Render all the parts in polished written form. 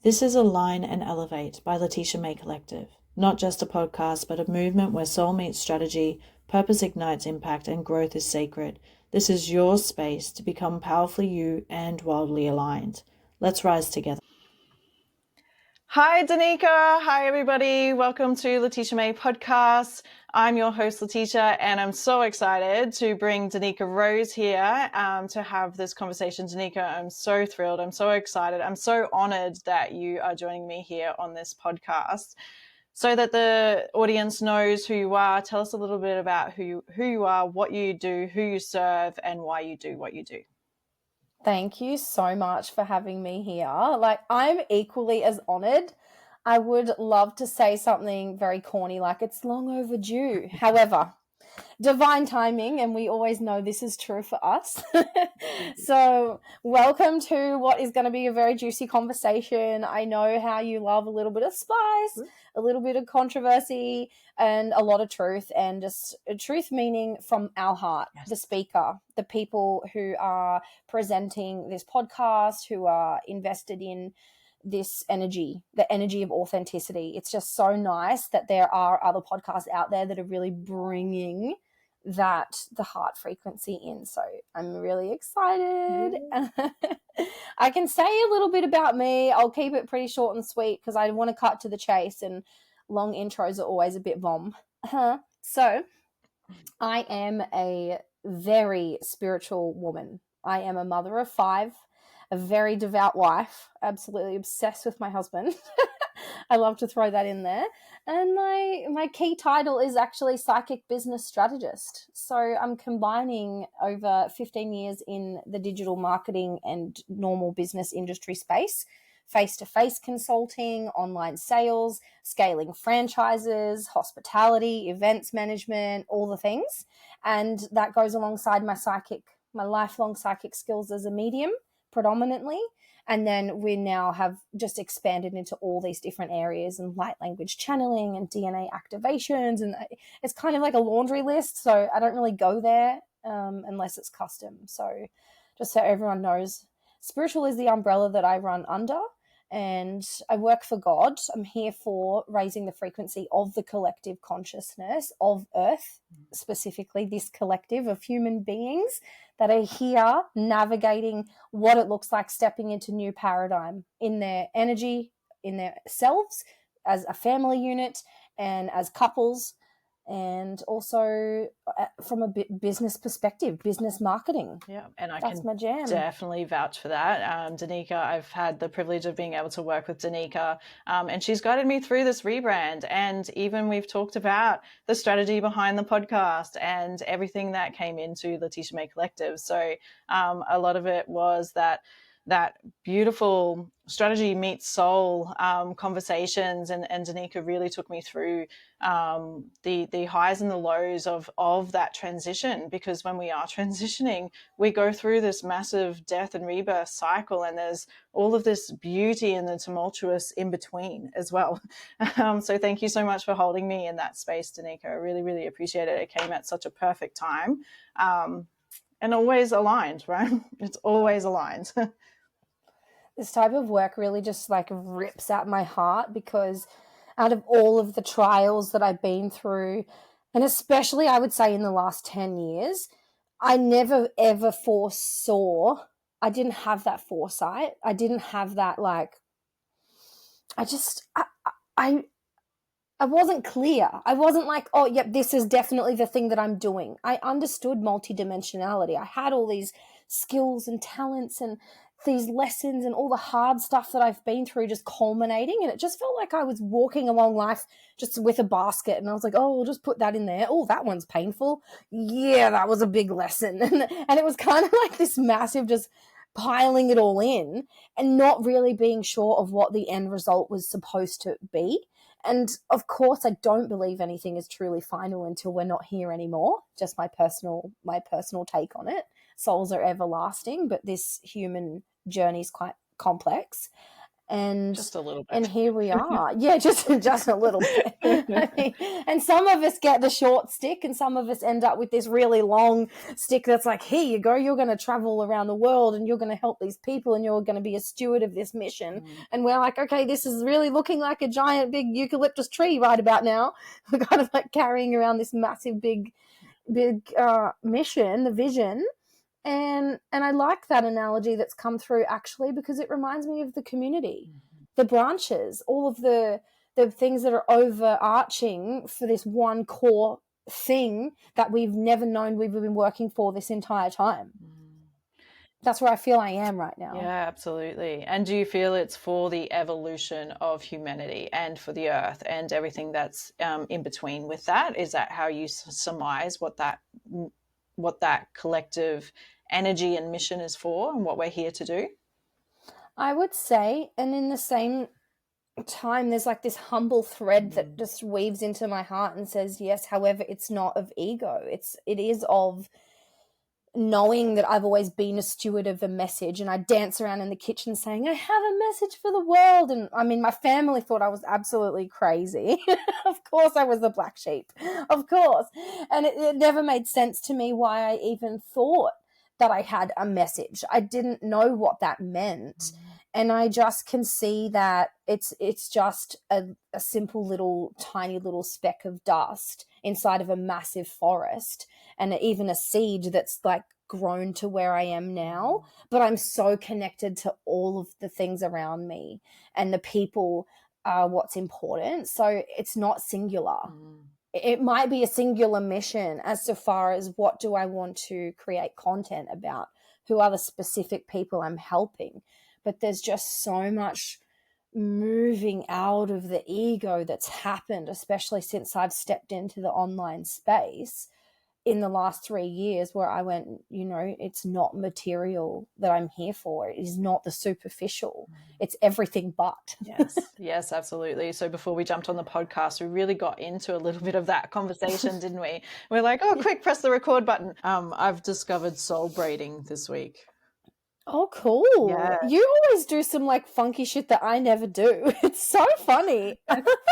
This is Align and Elevate by Letitia and Danikah Collective. Not just a podcast, but a movement where soul meets strategy, purpose ignites impact, and growth is sacred. This is your space to become powerfully you and wildly aligned. Let's rise together. Hi, Danikah. Hi, everybody. Welcome to Letitia May Podcast. I'm your host, Letitia, and I'm so excited to bring Danikah Rose here to have this conversation. Danikah, I'm so thrilled. I'm so excited. I'm so honored that you are joining me here on this podcast. So that the audience knows who you are, tell us a little bit about who you are, what you do, who you serve, and why you do what you do. Thank you so much for having me here. I'm equally as honored. I would love to say something very corny, like it's long overdue. However, divine timing, and we always know this is true for us. So welcome to what is going to be a very juicy conversation. I know how you love a little bit of spice, a little bit of controversy, and a lot of truth, and just truth meaning from our heart, yes. The speaker, the people who are presenting this podcast, who are invested in this energy, the energy of authenticity. It's just so nice that there are other podcasts out there that are really bringing that the heart frequency in. So I'm really excited. I can say a little bit about me. I'll keep it pretty short and sweet because I want to cut to the chase, and long intros are always a bit bomb. So I am a very spiritual woman. I am a mother of 5, a very devout wife, absolutely obsessed with my husband. I love to throw that in there. And my key title is actually psychic business strategist. So I'm combining over 15 years in the digital marketing and normal business industry space, face-to-face consulting, online sales, scaling franchises, hospitality, events management, all the things. And that goes alongside my lifelong psychic skills as a medium predominantly. And then we now have just expanded into all these different areas and light language channeling and DNA activations. And it's kind of like a laundry list. So I don't really go there unless it's custom. So just so everyone knows, spiritual is the umbrella that I run under. And I work for God. I'm here for raising the frequency of the collective consciousness of Earth, specifically this collective of human beings that are here navigating what it looks like stepping into new paradigm in their energy, in their selves, as a family unit and as couples, and also from a business perspective, business marketing. Yeah, and that's my jam. Definitely vouch for that. Danikah, I've had the privilege of being able to work with Danikah, and she's guided me through this rebrand. And even we've talked about the strategy behind the podcast and everything that came into Letitia May Collective. So a lot of it was that beautiful strategy meets soul conversations, and Danikah really took me through the highs and the lows of that transition, because when we are transitioning, we go through this massive death and rebirth cycle, and there's all of this beauty and the tumultuous in between as well. So thank you so much for holding me in that space, Danikah. I really, really appreciate it. It came at such a perfect time, and always aligned, right? It's always aligned. This type of work really just like rips at my heart, because out of all of the trials that I've been through, and especially I would say in the last 10 years, I never ever foresaw, I didn't have that foresight. I didn't have that, like, I wasn't clear. I wasn't like, oh, yep, this is definitely the thing that I'm doing. I understood multidimensionality. I had all these skills and talents and these lessons and all the hard stuff that I've been through just culminating, and it just felt like I was walking along life just with a basket, and I was like, oh, we'll just put that in there. Oh, that one's painful. Yeah, that was a big lesson. And it was kind of like this massive just piling it all in and not really being sure of what the end result was supposed to be. And of course, I don't believe anything is truly final until we're not here anymore. Just my personal take on it. Souls are everlasting, but this human journey is quite complex. And just a little and bit. here we are. Yeah, just a little bit. I mean, and some of us get the short stick, and some of us end up with this really long stick that's like, here you go, you're going to travel around the world and you're going to help these people and you're going to be a steward of this mission. And we're like, okay, this is really looking like a giant big eucalyptus tree right about now. We're kind of like carrying around this massive big mission, the vision. And I like that analogy that's come through, actually, because it reminds me of the community, the branches, all of the things that are overarching for this one core thing that we've never known we've been working for this entire time. That's where I feel I am right now. Yeah, absolutely. And do you feel it's for the evolution of humanity and for the earth and everything that's in between with that? Is that how you surmise what that collective energy and mission is for and what we're here to do? I would say, and in the same time, there's like this humble thread that just weaves into my heart and says, yes, however, it's not of ego. It is of knowing that I've always been a steward of a message, and I dance around in the kitchen saying, I have a message for the world. And I mean, my family thought I was absolutely crazy. Of course, I was the black sheep. Of course. And it never made sense to me why I even thought that I had a message. I didn't know what that meant. And I just can see that it's just a simple little tiny little speck of dust inside of a massive forest, and even a seed that's like grown to where I am now. But I'm so connected to all of the things around me, and the people are what's important. So it's not singular. It might be a singular mission as to far as what do I want to create content about, who are the specific people I'm helping. But there's just so much moving out of the ego that's happened, especially since I've stepped into the online space in the last 3 years, where I went, it's not material that I'm here for. It is not the superficial. It's everything but. Yes, absolutely. So before we jumped on the podcast, we really got into a little bit of that conversation, didn't we? We're like, oh, quick, press the record button. I've discovered soul braiding this week. Oh, cool. Yeah. You always do some like funky shit that I never do. It's so funny.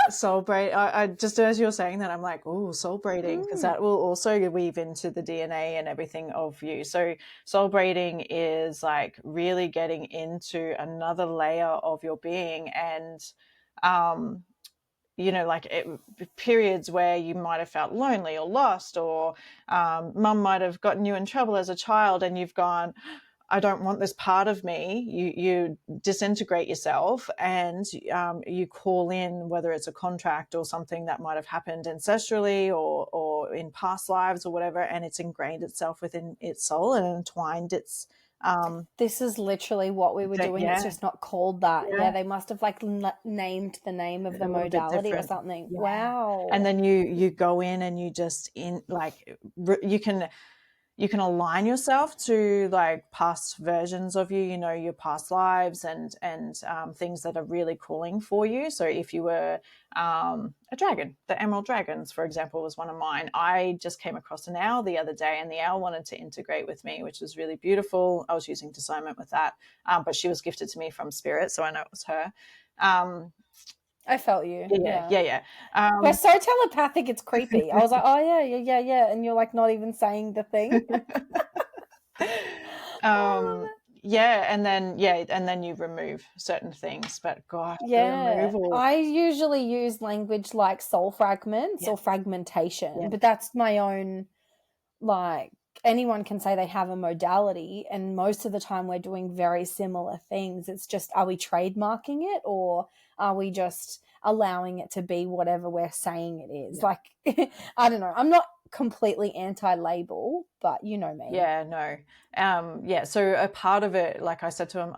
Soul braid. I just, as you're saying that, I'm like, oh, soul braiding, because that will also weave into the DNA and everything of you. So soul braiding is like really getting into another layer of your being, and periods where you might have felt lonely or lost, or mum might have gotten you in trouble as a child, and you've gone, I don't want this part of me. You disintegrate yourself, and you call in, whether it's a contract or something that might have happened ancestrally or in past lives or whatever, and it's ingrained itself within its soul and entwined its this is literally what we were doing. It's just not called that. Yeah, they must have like named the name of the modality or something. Yeah. Wow. And then you go in and you just you can align yourself to like past versions of you, your past lives and things that are really calling for you. So if you were a dragon, the emerald dragons, for example, was one of mine. I just came across an owl the other day, and the owl wanted to integrate with me, which was really beautiful. I was using discernment with that, but she was gifted to me from spirit, so I know it was her. I felt you. Yeah. We're so telepathic, it's creepy. I was like, oh, yeah. And you're like not even saying the thing. And then you remove certain things. But gosh, the removal. I usually use language like soul fragments or fragmentation, but that's my own, like, anyone can say they have a modality, and most of the time we're doing very similar things. It's just, are we trademarking it, or are we just allowing it to be whatever we're saying it is? Like, I don't know. I'm not completely anti-label, but you know me. Yeah, no. So a part of it, like I said to him,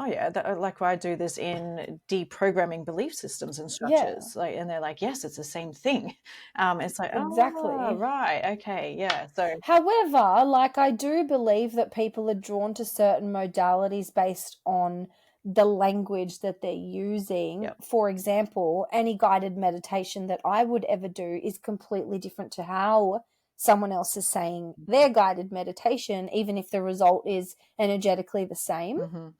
like I do this in deprogramming belief systems and structures. Like, and they're like, yes, it's the same thing. It's like, exactly. Oh, right. Okay. Yeah. So however, like, I do believe that people are drawn to certain modalities based on the language that they're using. For example, any guided meditation that I would ever do is completely different to how someone else is saying their guided meditation, even if the result is energetically the same.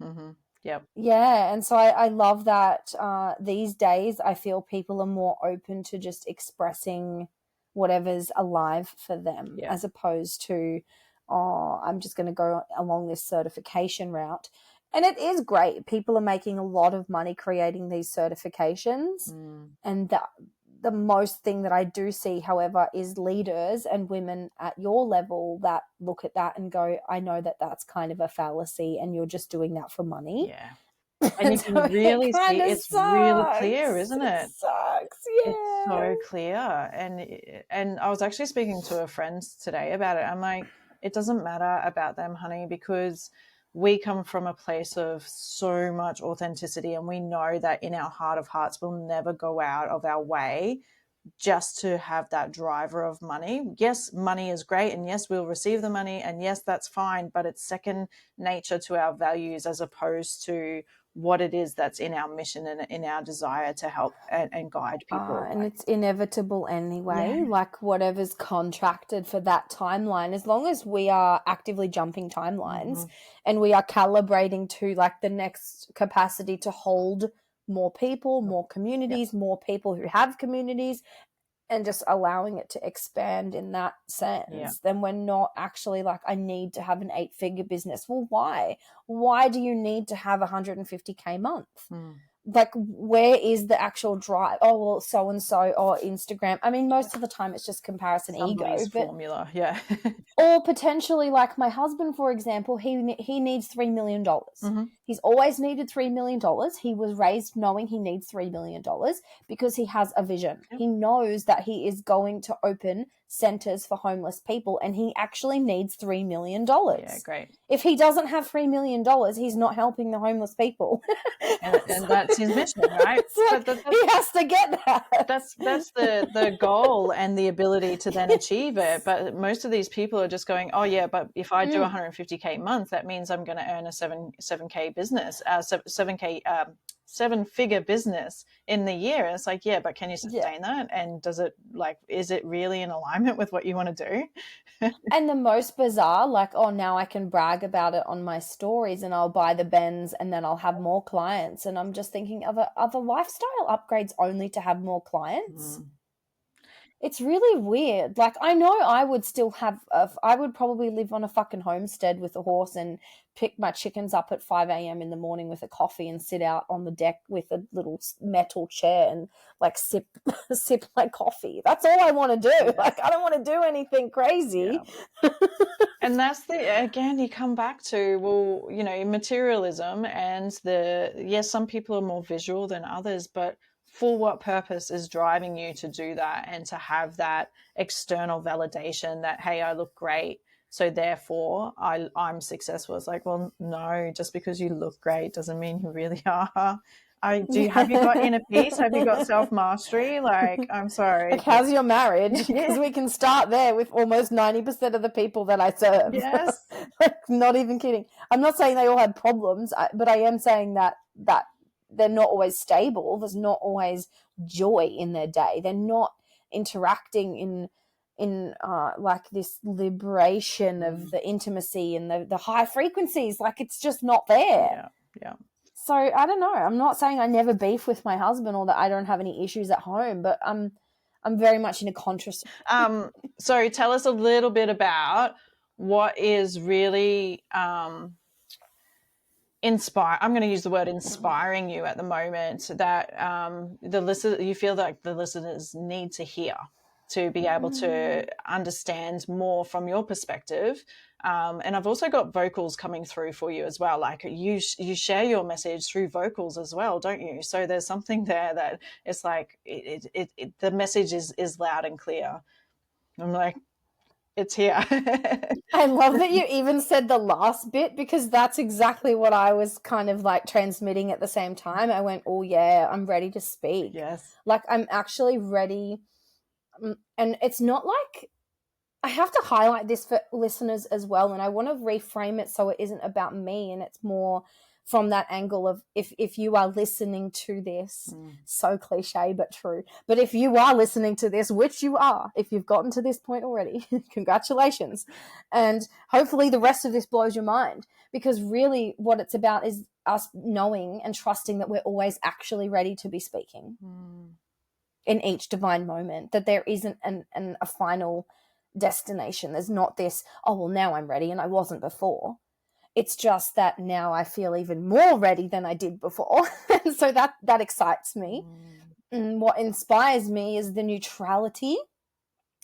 Yep. Yeah, and so I love that these days I feel people are more open to just expressing whatever's alive for them, Yeah. as opposed to, oh, I'm just going to go along this certification route. And it is great. People are making a lot of money creating these certifications. Mm. And the most thing that I do see, however, is leaders and women at your level that look at that and go, I know that that's kind of a fallacy and you're just doing that for money. Yeah. And And you so can it really kind see of it's really clear, sucks. isn't It it? sucks. It's Yeah. so clear. And I was actually speaking to a friend today about it. I'm like, it doesn't matter about them, honey, because we come from a place of so much authenticity, and we know that in our heart of hearts we'll never go out of our way just to have that driver of money. Yes, money is great, and yes, we'll receive the money, and yes, that's fine, but it's second nature to our values as opposed to what it is that's in our mission and in our desire to help and guide people. And it's inevitable Yeah. anyway, like whatever's contracted for that timeline, as long as we are actively jumping timelines Mm-hmm. and we are calibrating to like the next capacity to hold more people, more Yep. communities, more people who have communities, and just allowing it to expand in that Yeah. sense, then we're not actually like, I need to have an 8-figure business. Well, why? Why do you need to have 150K month? Mm. Like, where is the actual drive? Oh, well, so and so, or Instagram. I mean, most of the time it's just comparison ego, Somebody's but formula. Yeah. or potentially like my husband, for example, he needs $3 million. Mm-hmm. He's always needed $3 million. He was raised knowing he needs $3 million because he has a vision. Yep. He knows that he is going to open centers for homeless people, and he actually needs $3 million. Yeah, great. If he doesn't have $3 million, he's not helping the homeless people. And that's his mission, right? Like, But he has to get that. that's the goal and the ability to then achieve it. But most of these people are just going, oh yeah, but if I do 150K a month, that means I'm going to earn a 7K business, 7K 7-figure business in the year. And it's like, yeah, but can you sustain that? And does it, like, is it really in alignment with what you want to do? And the most bizarre, like, oh, now I can brag about it on my stories and I'll buy the Benz and then I'll have more clients. And I'm just thinking, other lifestyle upgrades only to have more clients? Mm. It's really weird. Like, I know I would still have, I would probably live on a fucking homestead with a horse and pick my chickens up at 5 a.m. in the morning with a coffee and sit out on the deck with a little metal chair and like sip my coffee. That's all I want to do. Yes. Like, I don't want to do anything crazy. Yeah. And that's again, you come back to, well, you know, materialism and yes, some people are more visual than others, but for what purpose is driving you to do that and to have that external validation that, hey, I look great, so therefore I'm successful? It's like, well, no, just because you look great doesn't mean you really are. Have you got inner peace? Have you got self-mastery? Like, I'm sorry. Like, how's your marriage? Because we can start there with almost 90% of the people that I serve. Yes. Like, not even kidding. I'm not saying they all have problems, but I am saying that they're not always stable. There's not always joy in their day. They're not interacting in like this liberation of the intimacy and the high frequencies. Like, it's just not there. Yeah. So I don't know. I'm not saying I never beef with my husband or that I don't have any issues at home, but I'm very much in a conscious. So tell us a little bit about what is really I'm going to use the word inspiring you at the moment, that you feel like the listeners need to hear to be able to understand more from your perspective. And I've also got vocals coming through for you as well. Like, you share your message through vocals as well, don't you? So there's something there that it's like the message is loud and clear. I'm like, it's here. I love that you even said the last bit, because that's exactly what I was kind of like transmitting at the same time. I went, oh yeah, I'm ready to speak. Yes. Like, I'm actually ready. And it's not like, I have to highlight this for listeners as well. And I want to reframe it so it isn't about me, and it's more from that angle of, if you are listening to this, so cliche but true, but if you are listening to this, which you are, if you've gotten to this point already, congratulations, and hopefully the rest of this blows your mind, because really what it's about is us knowing and trusting that we're always actually ready to be speaking in each divine moment, that there isn't a final destination. There's not this, oh, well, now I'm ready and I wasn't before. It's just that now I feel even more ready than I did before. And so that excites me. And what inspires me is the neutrality.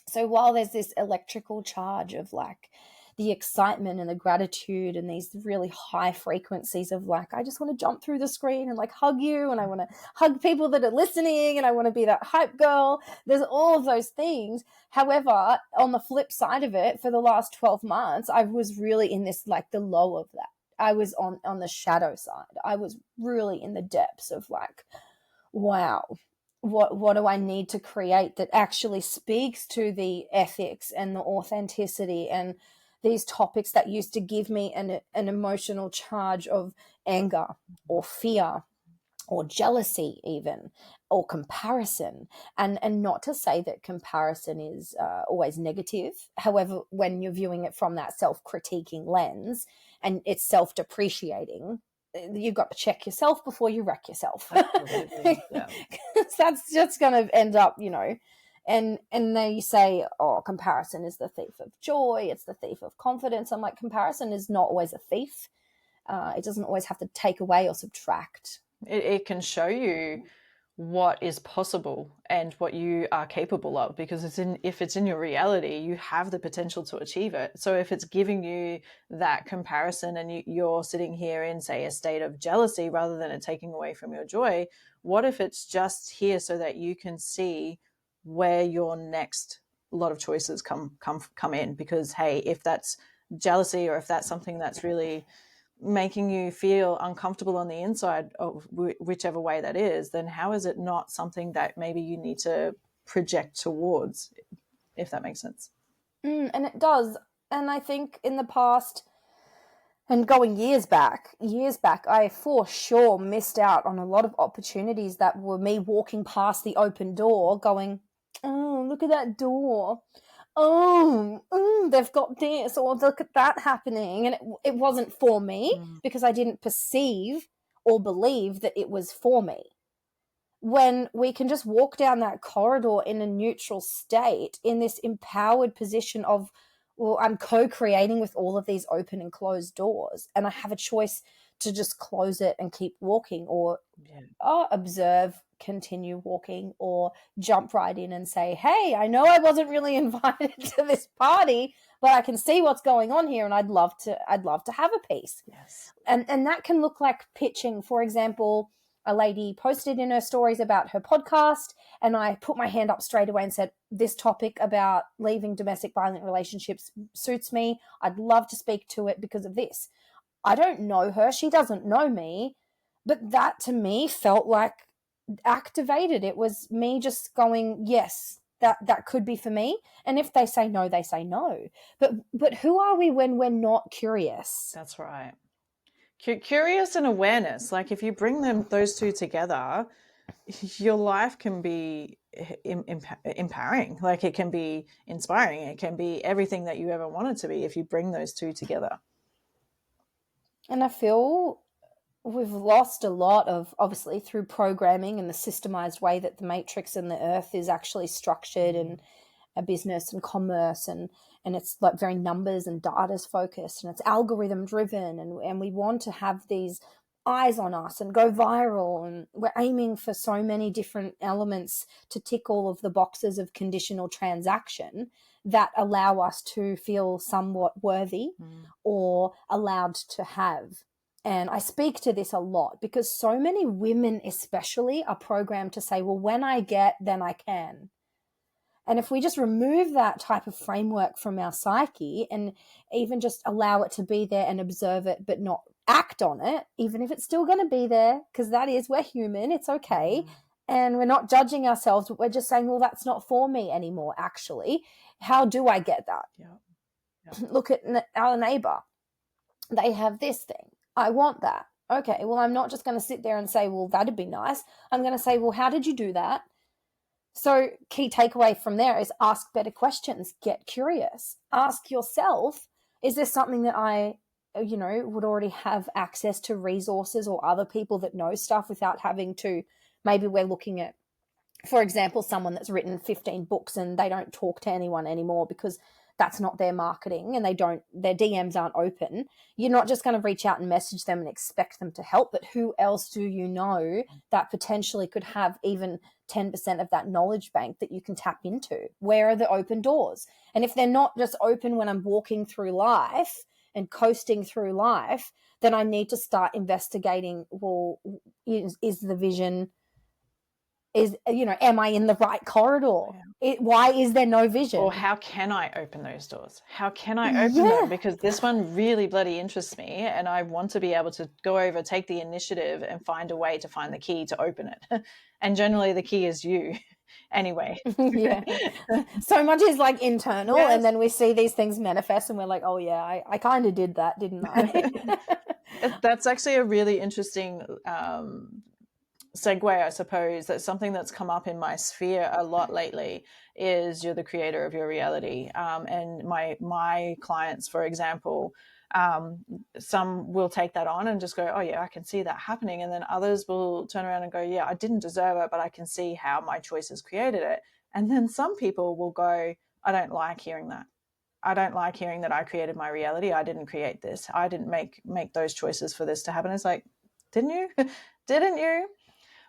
So while there's this electrical charge of like the excitement and the gratitude and these really high frequencies of like, I just want to jump through the screen and like hug you, and I want to hug people that are listening, and I want to be that hype girl. There's all of those things. However, on the flip side of it, for the last 12 months, I was really in this, like the low of that. I was on the shadow side. I was really in the depths of like, wow, what do I need to create that actually speaks to the ethics and the authenticity and these topics that used to give me an emotional charge of anger or fear or jealousy even, or comparison. And not to say that comparison is always negative. However, when you're viewing it from that self-critiquing lens and it's self-depreciating, you've got to check yourself before you wreck yourself. Absolutely. Yeah. That's just going to end up, and they say, oh, comparison is the thief of joy, it's the thief of confidence. I'm like, comparison is not always a thief. It doesn't always have to take away or subtract. It can show you what is possible and what you are capable of, because if it's in your reality, you have the potential to achieve it. So if it's giving you that comparison and you're sitting here in, say, a state of jealousy rather than it taking away from your joy, what if it's just here so that you can see where your next lot of choices come in? Because hey, if that's jealousy, or if that's something that's really making you feel uncomfortable on the inside of whichever way that is, then how is it not something that maybe you need to project towards, if that makes sense? And it does. And I think in the past, and going years back, I for sure missed out on a lot of opportunities that were me walking past the open door going, oh, look at that door. Oh, they've got this, or look at that happening. And it wasn't for me because I didn't perceive or believe that it was for me. When we can just walk down that corridor in a neutral state, in this empowered position of, well, I'm co-creating with all of these open and closed doors, and I have a choice to just close it and keep walking, or observe, continue walking, or jump right in and say, hey, I know I wasn't really invited to this party, but I can see what's going on here, and I'd love to have a piece. Yes. And that can look like pitching. For example, a lady posted in her stories about her podcast, and I put my hand up straight away and said, this topic about leaving domestic violent relationships suits me. I'd love to speak to it because of this. I don't know her. She doesn't know me. But that to me felt like activated. It was me just going, yes, that could be for me. And if they say no, they say no. But who are we when we're not curious? That's right. Curious and awareness. Like if you bring those two together, your life can be empowering. Like it can be inspiring. It can be everything that you ever wanted to be if you bring those two together. And I feel we've lost a lot of, obviously, through programming and the systemized way that the matrix and the earth is actually structured, and a business and commerce, and it's like very numbers and data's focused, and it's algorithm driven, and we want to have these eyes on us and go viral, and we're aiming for so many different elements to tick all of the boxes of conditional transaction that allow us to feel somewhat worthy or allowed to have. And I speak to this a lot because so many women especially are programmed to say, well, when I get, then I can. And if we just remove that type of framework from our psyche and even just allow it to be there and observe it, but not act on it, even if it's still going to be there, because we're human, it's okay. And we're not judging ourselves, but we're just saying, well, that's not for me anymore, actually. How do I get that? Yeah. Look at our neighbor. They have this thing. I want that. Okay, well, I'm not just going to sit there and say, well, that'd be nice. I'm going to say, well, how did you do that? So key takeaway from there is ask better questions, get curious. Ask yourself, is there something that I would already have access to resources or other people that know stuff without having to, maybe we're looking at, for example, someone that's written 15 books and they don't talk to anyone anymore because that's not their marketing and their DMs aren't open. You're not just going to reach out and message them and expect them to help, but who else do you know that potentially could have even 10% of that knowledge bank that you can tap into? Where are the open doors? And if they're not just open when I'm walking through life and coasting through life, then I need to start investigating, well, is the vision, am I in the right corridor? Why is there no vision? Or how can I open those doors? How can I open them? Because this one really bloody interests me and I want to be able to go over, take the initiative and find a way to find the key to open it. And generally the key is you anyway. Yeah. So much is like internal, yes. And then we see these things manifest and we're like, oh yeah, I kind of did that, didn't I? That's actually a really interesting segue, I suppose. That's something that's come up in my sphere a lot lately, is you're the creator of your reality. And my clients, for example, some will take that on and just go, oh yeah, I can see that happening. And then others will turn around and go, yeah, I didn't deserve it, but I can see how my choices created it. And then some people will go, I don't like hearing that. I don't like hearing that I created my reality. I didn't create this. I didn't make those choices for this to happen. It's like, didn't you? Didn't you?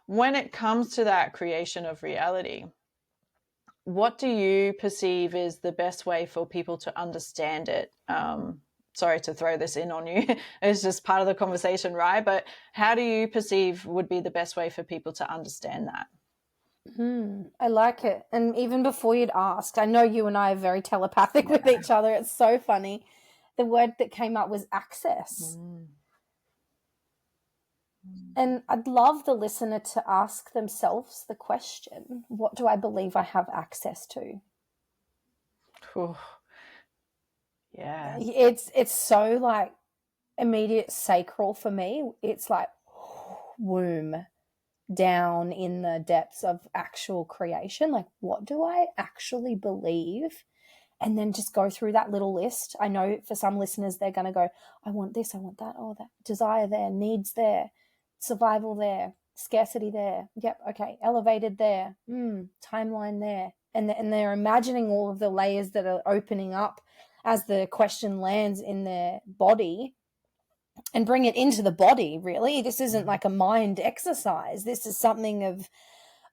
When it comes to that creation of reality, what do you perceive is the best way for people to understand it? Sorry to throw this in on you. It's just part of the conversation, right? But how do you perceive would be the best way for people to understand that? I like it. And even before you'd asked, I know you and I are very telepathic with each other. It's so funny. The word that came up was access. And I'd love the listener to ask themselves the question, what do I believe I have access to? Ooh. Yeah. It's so like immediate sacral for me. It's like womb down in the depths of actual creation. Like, what do I actually believe? And then just go through that little list. I know for some listeners, they're going to go, I want this, I want that. Oh, that desire there, needs there, survival there, scarcity there. Yep. Okay. Elevated there. Timeline there. And they're imagining all of the layers that are opening up as the question lands in their body, and bring it into the body. Really, this isn't like a mind exercise. This is something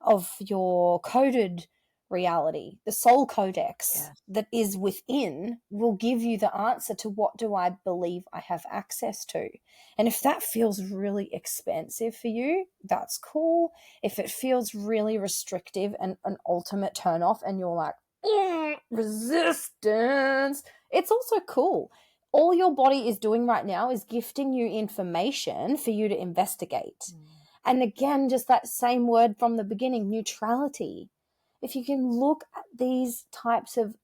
of your coded reality. The soul codex that is within will give you the answer to what do I believe I have access to. And if that feels really expansive for you, that's cool. If it feels really restrictive and an ultimate turn off and you're like, resistance, it's also cool. All your body is doing right now is gifting you information for you to investigate. And again, just that same word from the beginning, neutrality. If you can look at these types of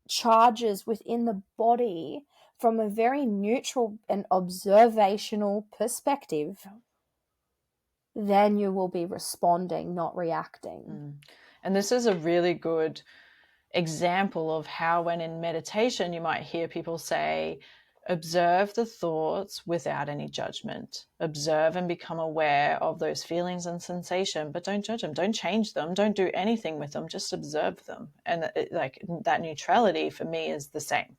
charges within the body from a very neutral and observational perspective, then you will be responding, not reacting. And this is a really good example of how, when in meditation, you might hear people say, observe the thoughts without any judgment. Observe and become aware of those feelings and sensation, but don't judge them. Don't change them. Don't do anything with them. Just observe them. And like that neutrality for me is the same.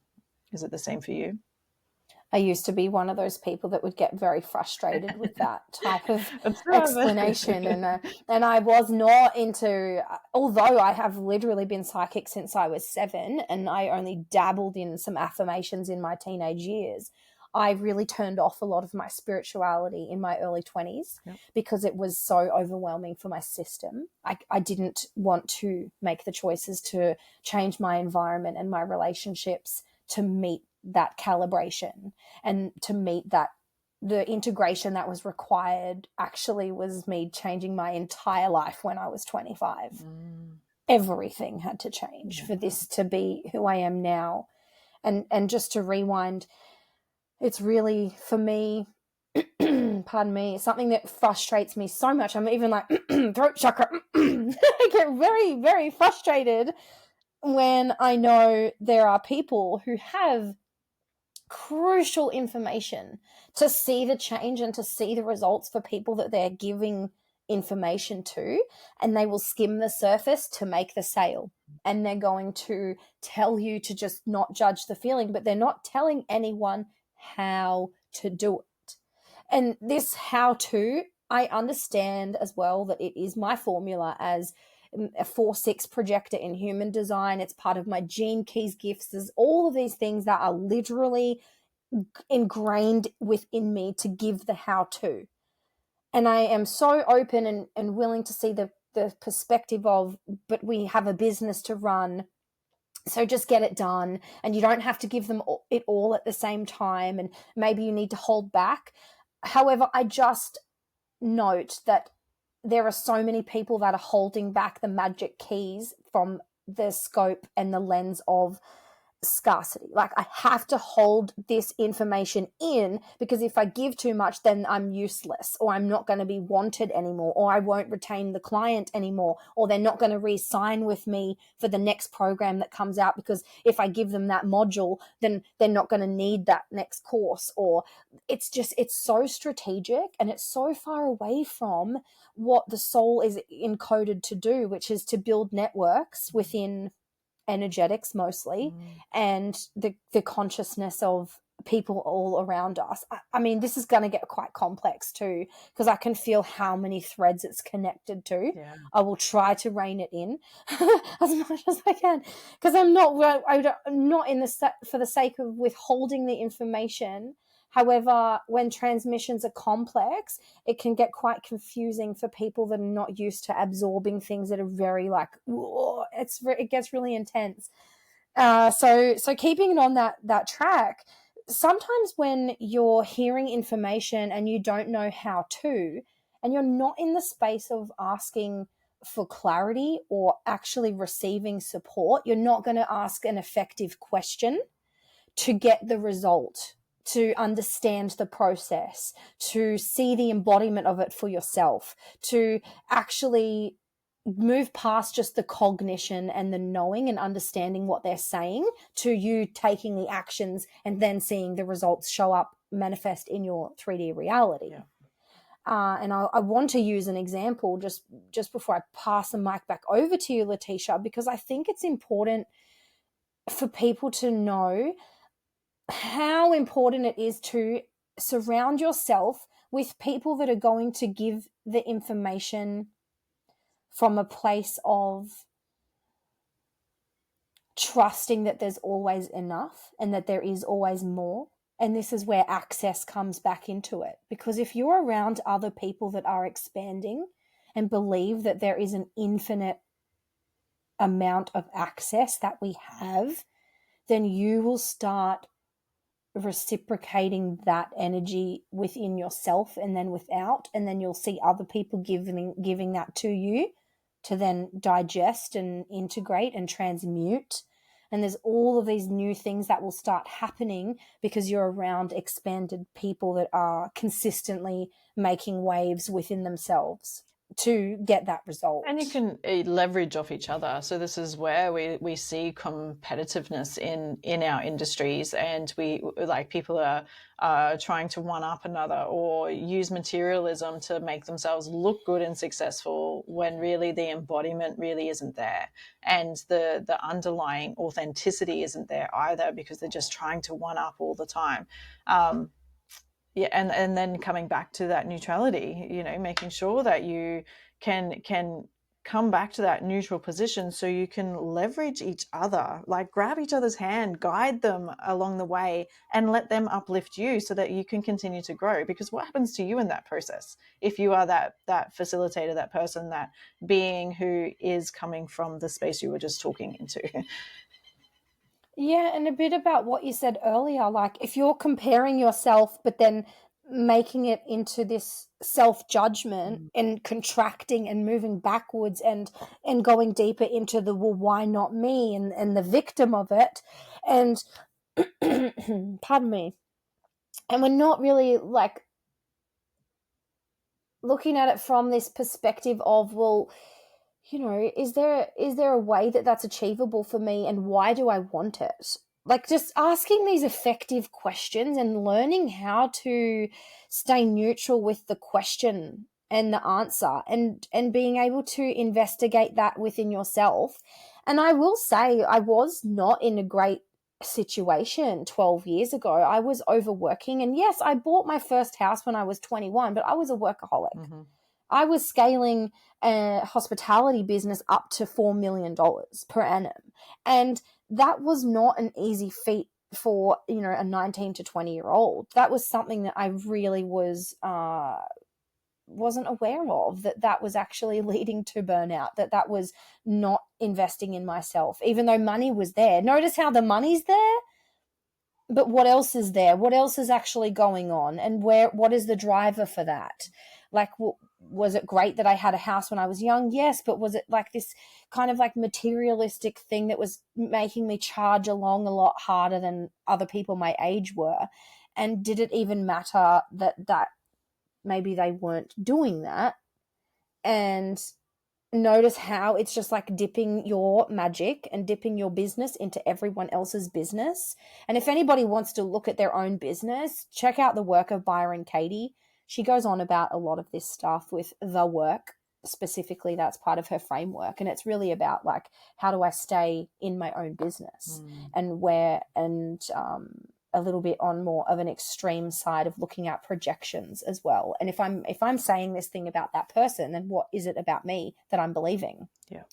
Is it the same for you? I used to be one of those people that would get very frustrated with that type of explanation. And I was not into, although I have literally been psychic since I was 7 and I only dabbled in some affirmations in my teenage years, I really turned off a lot of my spirituality in my early 20s because it was so overwhelming for my system. I didn't want to make the choices to change my environment and my relationships to meet that calibration and to meet that. The integration that was required actually was me changing my entire life when I was 25. Everything had to change for this to be who I am now. And just to rewind, it's really, for me, pardon me, something that frustrates me so much. I'm even like, throat chakra. I get very, very frustrated when I know there are people who have crucial information to see the change and to see the results for people that they're giving information to, and they will skim the surface to make the sale. And they're going to tell you to just not judge the feeling, but they're not telling anyone how to do it. And this how to, I understand as well that it is my formula as a 4/6 projector in human design. It's part of my gene keys gifts. There's all of these things that are literally ingrained within me to give the how to. And I am so open and willing to see the perspective of, but we have a business to run. So just get it done, and you don't have to give them it all at the same time, and maybe you need to hold back. However, I just note that there are so many people that are holding back the magic keys from the scope and the lens of scarcity. Like, I have to hold this information in, because if I give too much, then I'm useless, or I'm not going to be wanted anymore, or I won't retain the client anymore, or they're not going to re-sign with me for the next program that comes out, because if I give them that module, then they're not going to need that next course. Or it's so strategic, and it's so far away from what the soul is encoded to do, which is to build networks within energetics mostly, and the consciousness of people all around us. I mean, this is going to get quite complex too, because I can feel how many threads it's connected to. Yeah. I will try to rein it in as much as I can, because I'm not in the for the sake of withholding the information. However, when transmissions are complex, it can get quite confusing for people that are not used to absorbing things that are very like, whoa, it gets really intense. So keeping it on that track, sometimes when you're hearing information and you don't know how to, and you're not in the space of asking for clarity or actually receiving support, you're not going to ask an effective question to get the result, to understand the process, to see the embodiment of it for yourself, to actually move past just the cognition and the knowing and understanding what they're saying, to you taking the actions and then seeing the results show up, manifest in your 3D reality. Yeah. And I want to use an example just before I pass the mic back over to you, Letitia, because I think it's important for people to know how important it is to surround yourself with people that are going to give the information from a place of trusting that there's always enough and that there is always more. And this is where access comes back into it. Because if you're around other people that are expanding and believe that there is an infinite amount of access that we have, then you will start reciprocating that energy within yourself and then without, and then you'll see other people giving that to you to then digest and integrate and transmute. And there's all of these new things that will start happening because you're around expanded people that are consistently making waves within themselves to get that result. And you can leverage off each other. So this is where we see competitiveness in our industries, and we like people are trying to one up another or use materialism to make themselves look good and successful when really the embodiment really isn't there, and the underlying authenticity isn't there either, because they're just trying to one up all the time. Yeah, and then coming back to that neutrality, making sure that you can come back to that neutral position so you can leverage each other, like grab each other's hand, guide them along the way, and let them uplift you so that you can continue to grow. Because what happens to you in that process if you are that facilitator, that person, that being who is coming from the space you were just talking into? Yeah, and a bit about what you said earlier, like if you're comparing yourself but then making it into this self-judgment and contracting and moving backwards and going deeper into the, well, why not me, and the victim of it, and pardon me, and we're not really like looking at it from this perspective of, well, is there a way that that's achievable for me, and why do I want it? like just asking these effective questions and learning how to stay neutral with the question and the answer, and being able to investigate that within yourself. And I will say, I was not in a great situation 12 years ago. I was overworking, and yes, I bought my first house when I was 21, but I was a workaholic. Mm-hmm. I was scaling a hospitality business up to $4 million per annum. And that was not an easy feat for, you know, a 19 to 20-year-old. That was something that I really wasn't aware of, that was actually leading to burnout, that was not investing in myself, even though money was there. Notice how the money's there, but what else is there? What else is actually going on? And what is the driver for that? Like, was it great that I had a house when I was young? Yes, but was it like this kind of like materialistic thing that was making me charge along a lot harder than other people my age were? And did it even matter that maybe they weren't doing that? And notice how it's just like dipping your magic and dipping your business into everyone else's business. And if anybody wants to look at their own business, check out the work of Byron Katie. She goes on about a lot of this stuff with the work. Specifically, that's part of her framework. And it's really about like, how do I stay in my own business, and a little bit on more of an extreme side of looking at projections as well. And if I'm saying this thing about that person, then what is it about me that I'm believing? Yeah.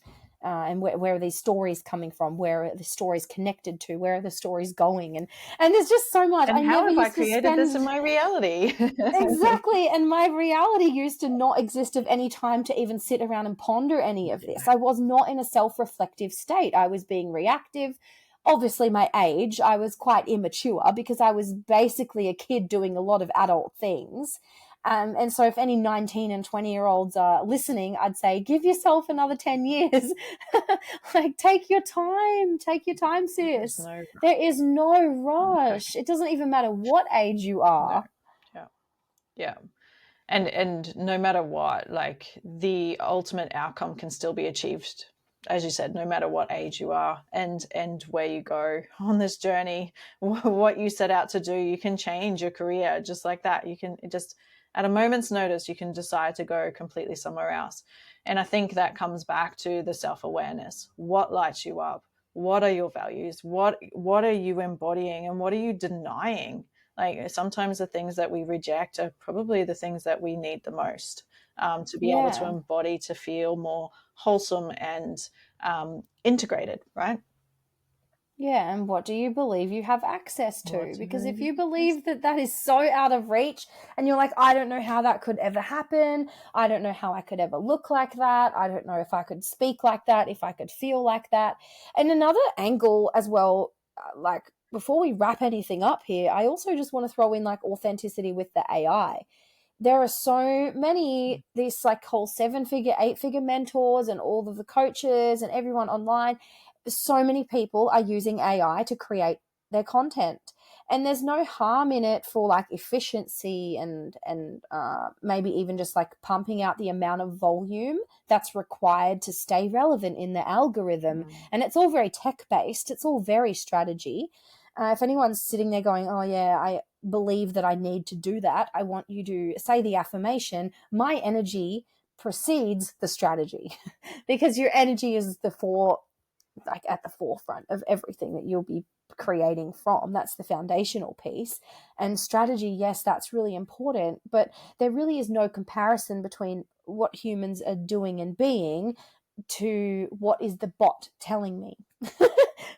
And where are these stories coming from? Where are the stories connected to? Where are the stories going? And there's just so much. And how have I created this in my reality? Exactly. And my reality used to not exist of any time to even sit around and ponder any of this. I was not in a self-reflective state. I was being reactive. Obviously, my age, I was quite immature because I was basically a kid doing a lot of adult things. And so if any 19 and 20-year-olds are listening, I'd say, give yourself another 10 years. Like, take your time, sis. There is no rush. It doesn't even matter what age you are. No. Yeah. And no matter what, like, the ultimate outcome can still be achieved, as you said, no matter what age you are and where you go on this journey. What you set out to do, you can change your career just like that. You can just, at a moment's notice, you can decide to go completely somewhere else. And I think that comes back to the self-awareness. What lights you up? What are your values? What are you embodying, and what are you denying? Like, sometimes the things that we reject are probably the things that we need the most, to be able to embody, to feel more wholesome and integrated, right? Yeah, and what do you believe you have access to? Because if you believe that is so out of reach, and you're like, I don't know how that could ever happen, I don't know how I could ever look like that, I don't know if I could speak like that, if I could feel like that. And another angle as well, like, before we wrap anything up here, I also just want to throw in like authenticity with the AI. There are so many, these like whole 7-figure, 8-figure mentors and all of the coaches and everyone online. So many people are using AI to create their content, and there's no harm in it for like efficiency and maybe even just like pumping out the amount of volume that's required to stay relevant in the algorithm. And it's all very tech based. It's all very strategy. If anyone's sitting there going, oh yeah, I believe that I need to do that, I want you to say the affirmation, my energy precedes the strategy. Because your energy is at the forefront of everything that you'll be creating from. That's the foundational piece. And strategy, yes, that's really important, but there really is no comparison between what humans are doing and being to what is the bot telling me.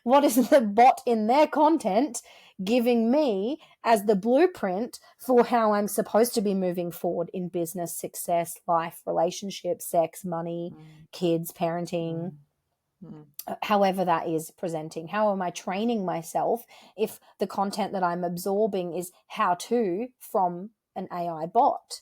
What is the bot in their content giving me as the blueprint for how I'm supposed to be moving forward in business, success, life, relationships, sex, money, kids, parenting, however that is presenting? How am I training myself if the content that I'm absorbing is how to from an AI bot?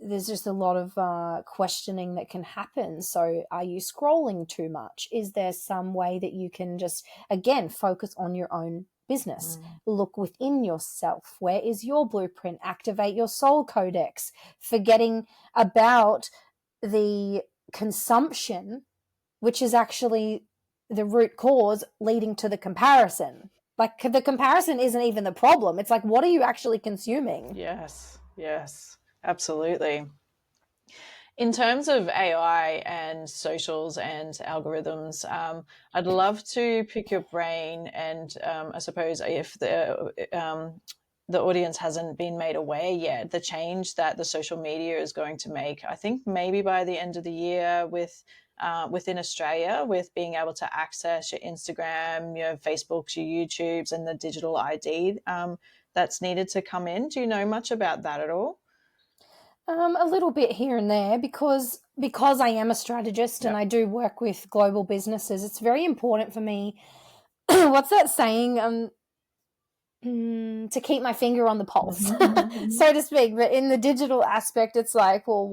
There's just a lot of questioning that can happen. So are you scrolling too much? Is there some way that you can just, again, focus on your own business? Look within yourself. Where is your blueprint? Activate your soul codex, forgetting about the consumption, which is actually the root cause leading to the comparison. Like, the comparison isn't even the problem. It's like, what are you actually consuming? Yes, yes, absolutely. In terms of AI and socials and algorithms, I'd love to pick your brain, and I suppose if the audience hasn't been made aware yet, the change that the social media is going to make. I think maybe by the end of the year, with within Australia, with being able to access your Instagram, your Facebooks, your YouTubes, and the digital ID that's needed to come in. Do you know much about that at all? A little bit here and there, because I am a strategist and Yep. I do work with global businesses. It's very important for me. What's that saying? To keep my finger on the pulse, so to speak. But in the digital aspect, it's like, well,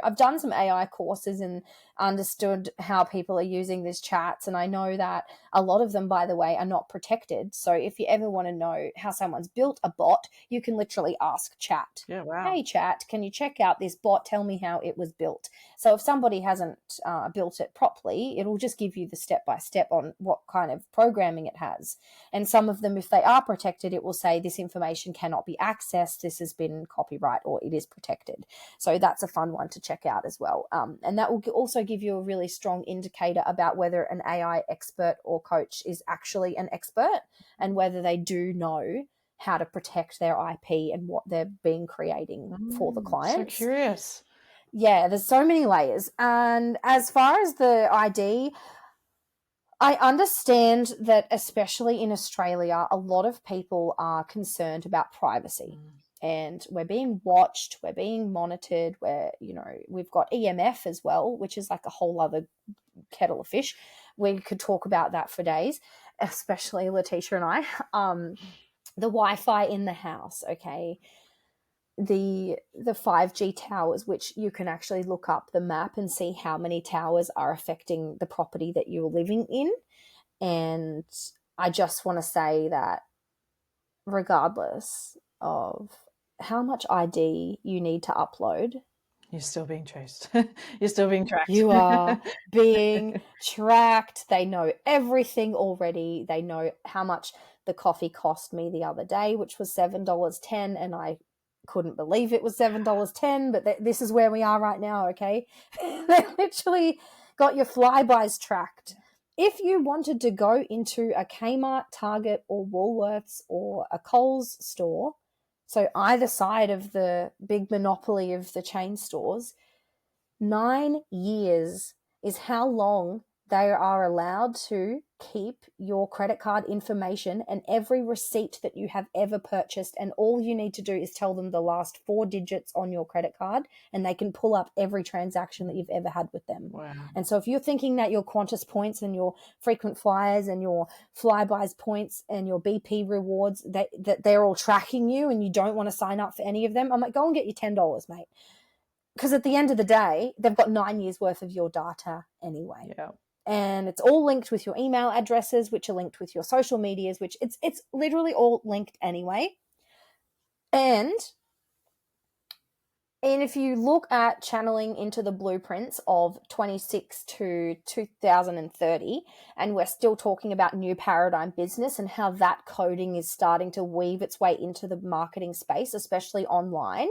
I've done some AI courses and understood how people are using these chats. And I know that a lot of them, by the way, are not protected. So if you ever want to know how someone's built a bot, you can literally ask chat. Yeah, wow. Hey, chat, can you check out this bot? Tell me how it was built. So if somebody hasn't built it properly, it'll just give you the step-by-step on what kind of programming it has. And some of them, if they are protected, it will say this information cannot be accessed, this has been copyright, or it is protected. So that's a fun one to check out as well. And that will also give you a really strong indicator about whether an AI expert or coach is actually an expert, and whether they do know how to protect their IP and what they're being creating for the So clients. curious. Yeah, there's so many layers. And as far as the ID, I understand that, especially in Australia, a lot of people are concerned about privacy. And we're being watched, we're being monitored, we've got EMF as well, which is like a whole other kettle of fish. We could talk about that for days, especially Letitia and I. The Wi-Fi in the house, okay? The 5G towers, which you can actually look up the map and see how many towers are affecting the property that you're living in. And I just want to say that regardless of how much ID you need to upload, You're still being chased. You're still being tracked. you are being tracked. They know everything already. They know how much the coffee cost me the other day, which was $7.10, and I couldn't believe it was $7.10, but this is where we are right now, okay? They literally got your flybys tracked. If you wanted to go into a Kmart, Target, or Woolworths, or a Coles store, so either side of the big monopoly of the chain stores, 9 years is how long they are allowed to keep your credit card information and every receipt that you have ever purchased. And all you need to do is tell them the last 4 digits on your credit card, and they can pull up every transaction that you've ever had with them. Wow. And so if you're thinking that your Qantas points and your frequent flyers and your Flybuys points and your BP rewards, that they're all tracking you and you don't want to sign up for any of them, I'm like, go and get your $10, mate. Because at the end of the day, they've got 9 years worth of your data anyway. Yeah. And it's all linked with your email addresses, which are linked with your social medias, which it's literally all linked anyway. And if you look at channeling into the blueprints of 26 to 2030, and we're still talking about new paradigm business and how that coding is starting to weave its way into the marketing space, especially online,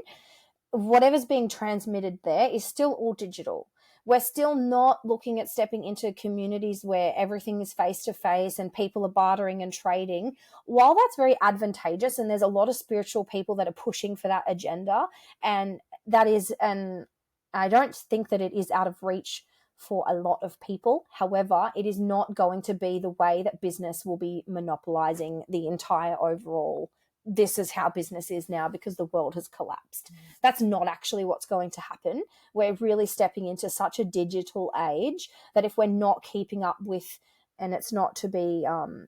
whatever's being transmitted there is still all digital. We're still not looking at stepping into communities where everything is face-to-face and people are bartering and trading. While that's very advantageous, and there's a lot of spiritual people that are pushing for that agenda, and I don't think that it is out of reach for a lot of people. However, it is not going to be the way that business will be monopolizing the entire overall. This is how business is now because the world has collapsed. That's not actually what's going to happen. We're really stepping into such a digital age that if we're not keeping up with, and it's not to be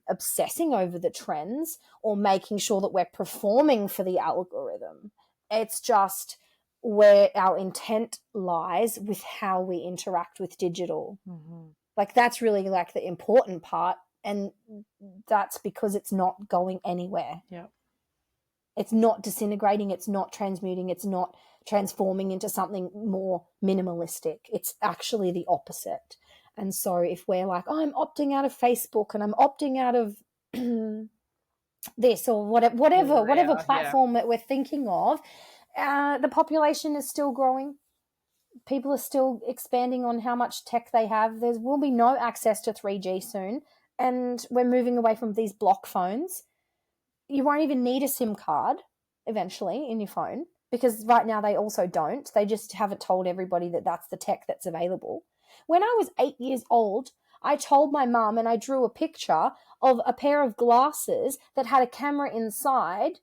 obsessing over the trends or making sure that we're performing for the algorithm, it's just where our intent lies with how we interact with digital. Like, that's really like the important part, and that's because it's not going anywhere. Yeah. It's not disintegrating, it's not transmuting, it's not transforming into something more minimalistic. It's actually the opposite. And so if we're like, oh, I'm opting out of Facebook and I'm opting out of this or whatever Yeah. platform that we're thinking of, the population is still growing. People are still expanding on how much tech they have. There will be no access to 3G soon, and we're moving away from these block phones. You won't even need a SIM card eventually in your phone, because right now they also don't. They just haven't told everybody that that's the tech that's available. When I was 8 years old, I told my mum and I drew a picture of a pair of glasses that had a camera inside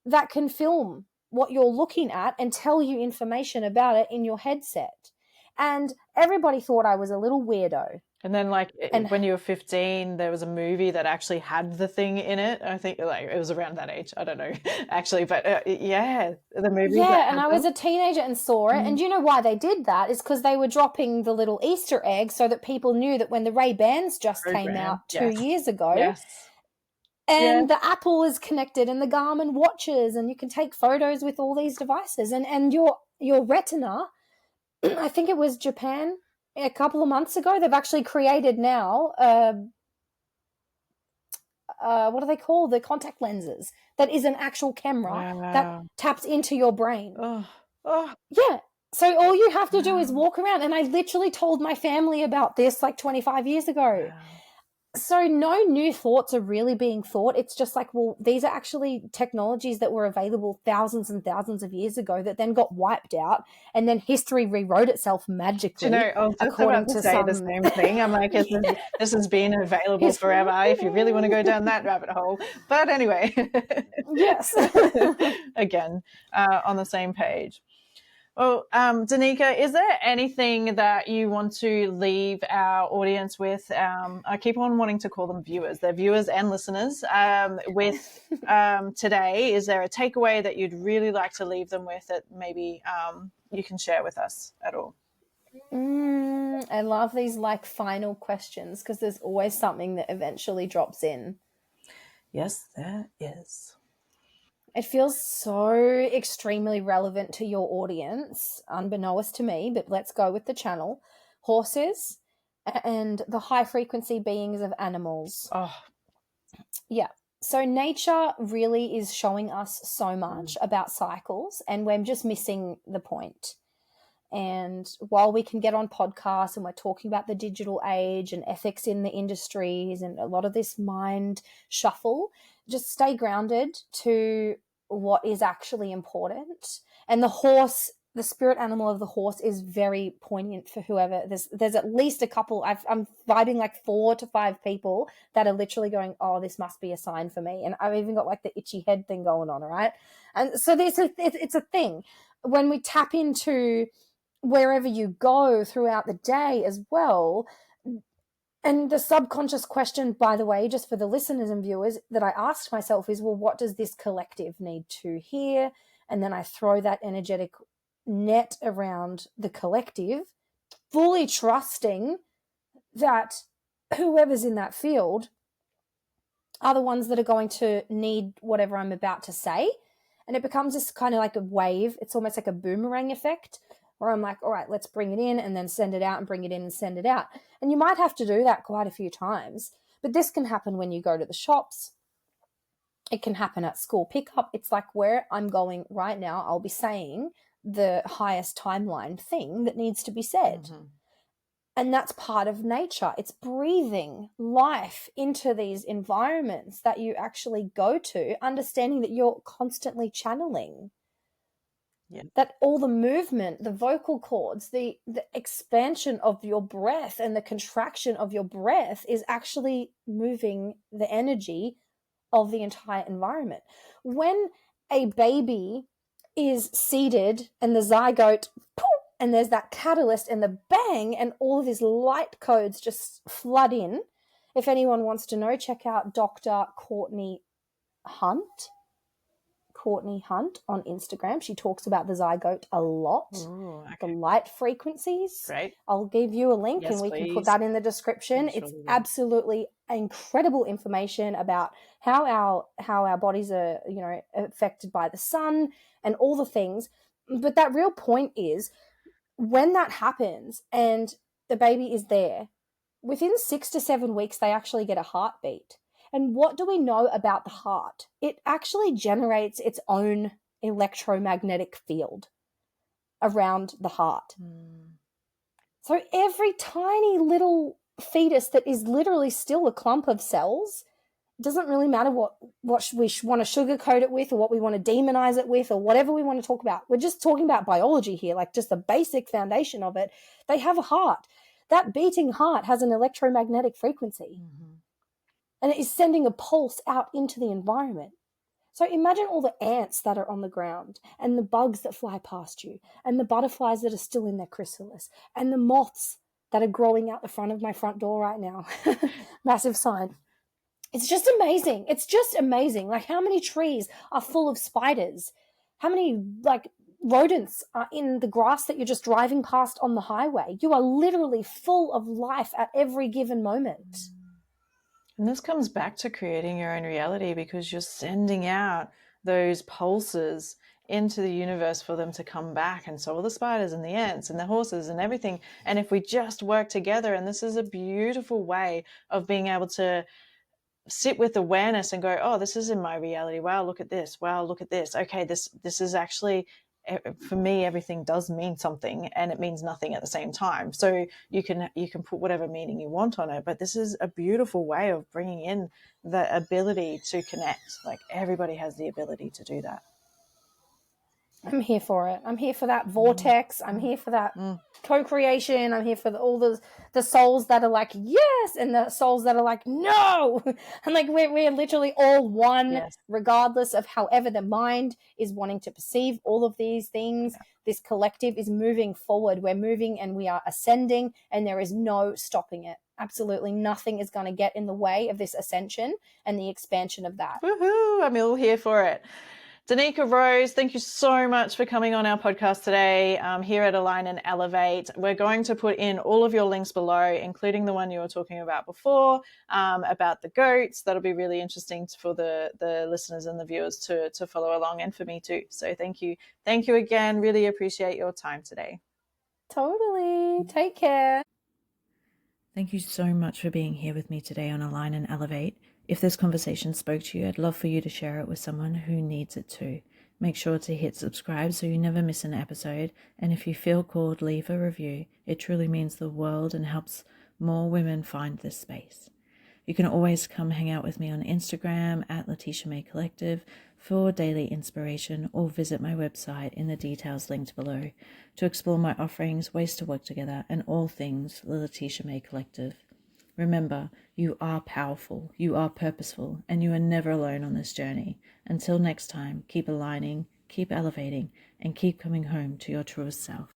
that can film what you're looking at and tell you information about it in your headset. And everybody thought I was a little weirdo. And then, like, And when you were 15, there was a movie that actually had the thing in it. I think, like, it was around that age. I don't know, actually, but yeah, the movies that yeah, and had I was them. a teenager and saw it. And you know why they did that? Is because they were dropping the little Easter egg so that people knew that when the Ray-Bans just came Program. out two Yes. years ago, Yes. Yeah. and the Apple is connected and the Garmin watches, and you can take photos with all these devices. And your retina, I think it was Japan a couple of months ago, they've actually created now what do they call the contact lenses that is an actual camera that Wow. taps into your brain. Oh. Oh. Yeah. So all you have to do is Wow. walk around. And I literally told my family about this like 25 years ago. Wow. So no new thoughts are really being thought. It's just like, well, these are actually technologies that were available thousands and thousands of years ago that then got wiped out, and then history rewrote itself Do you magically know, I was just according about to to say the some same thing. I'm like, this has been available history. forever if you really want to go down that rabbit hole. But anyway, Yes. again, on the same page. Well, Danikah, is there anything that you want to leave our audience with? I keep on wanting to call them viewers. They're viewers and listeners. With today, is there a takeaway that you'd really like to leave them with that maybe you can share with us at all? I love these like final questions because there's always something that eventually drops in. Yes, there is. It feels so extremely relevant to your audience, unbeknownst to me, but let's go with the channel. Horses and the high frequency beings of animals. Oh, Yeah. So nature really is showing us so much about cycles, and we're just missing the point. And while we can get on podcasts and we're talking about the digital age and ethics in the industries and a lot of this mind shuffle, just stay grounded to what is actually important. And the horse, the spirit animal of the horse, is very poignant for whoever. There's at least a couple. I'm vibing like 4 to 5 people that are literally going, oh, this must be a sign for me. And I've even got like the itchy head thing going on, all right? And so it's a thing. When we tap into wherever you go throughout the day as well. And the subconscious question, by the way, just for the listeners and viewers, that I asked myself is, well, what does this collective need to hear? And then I throw that energetic net around the collective, fully trusting that whoever's in that field are the ones that are going to need whatever I'm about to say. And it becomes this kind of like a wave. It's almost like a boomerang effect where I'm like, all right, let's bring it in and then send it out and bring it in and send it out. And you might have to do that quite a few times. But this can happen when you go to the shops. It can happen at school pickup. It's like where I'm going right now, I'll be saying the highest timeline thing that needs to be said. Mm-hmm. And that's part of nature. It's breathing life into these environments that you actually go to, understanding that you're constantly channeling. Yeah. That all the movement, the vocal cords, the expansion of your breath and the contraction of your breath is actually moving the energy of the entire environment. When a baby is seated and the zygote, poof, and there's that catalyst and the bang, and all of these light codes just flood in. If anyone wants to know, check out Dr. Courtney Hunt on Instagram. She talks about the zygote a lot. Ooh, okay. The light frequencies. Great. I'll give you a link, yes, and we can put that in the description. It's absolutely incredible information about how our bodies are, affected by the sun and all the things. But that real point is, when that happens and the baby is there, within 6 to 7 weeks, they actually get a heartbeat. And what do we know about the heart? It actually generates its own electromagnetic field around the heart. So every tiny little fetus that is literally still a clump of cells, it doesn't really matter what we want to sugarcoat it with or what we want to demonize it with or whatever we want to talk about. We're just talking about biology here, like just the basic foundation of it. They have a heart. That beating heart has an electromagnetic frequency. And it is sending a pulse out into the environment. So imagine all the ants that are on the ground and the bugs that fly past you and the butterflies that are still in their chrysalis and the moths that are growing out the front of my front door right now. Massive sign. It's just amazing. It's just amazing. Like, how many trees are full of spiders? How many, like, rodents are in the grass that you're just driving past on the highway? You are literally full of life at every given moment. And this comes back to creating your own reality, because you're sending out those pulses into the universe for them to come back. And so all the spiders and the ants and the horses and everything. And if we just work together, and this is a beautiful way of being able to sit with awareness and go, oh, this is in my reality. Wow, look at this. Wow, look at this. Okay, this is actually, for me, everything does mean something, and it means nothing at the same time. So you can put whatever meaning you want on it, but this is a beautiful way of bringing in the ability to connect. Like, everybody has the ability to do that. I'm here for it. I'm here for that vortex. I'm here for that co-creation. I'm here for all the souls that are like, yes, and the souls that are like, no. And like, we're literally all one, yes, regardless of however the mind is wanting to perceive all of these things. Yeah. This collective is moving forward. We're moving and we are ascending, and there is no stopping it. Absolutely nothing is going to get in the way of this ascension and the expansion of that. Woohoo! I'm all here for it. Danikah Rose, thank you so much for coming on our podcast today here at Align and Elevate. We're going to put in all of your links below, including the one you were talking about before, about the goats. That'll be really interesting for the listeners and the viewers to follow along, and for me too. So thank you. Thank you again. Really appreciate your time today. Totally. Take care. Thank you so much for being here with me today on Align and Elevate. If this conversation spoke to you, I'd love for you to share it with someone who needs it too. Make sure to hit subscribe so you never miss an episode. And if you feel called, leave a review. It truly means the world and helps more women find this space. You can always come hang out with me on Instagram at Letitia May Collective for daily inspiration, or visit my website in the details linked below to explore my offerings, ways to work together, and all things the Letitia May Collective. Remember, you are powerful, you are purposeful, and you are never alone on this journey. Until next time, keep aligning, keep elevating, and keep coming home to your truest self.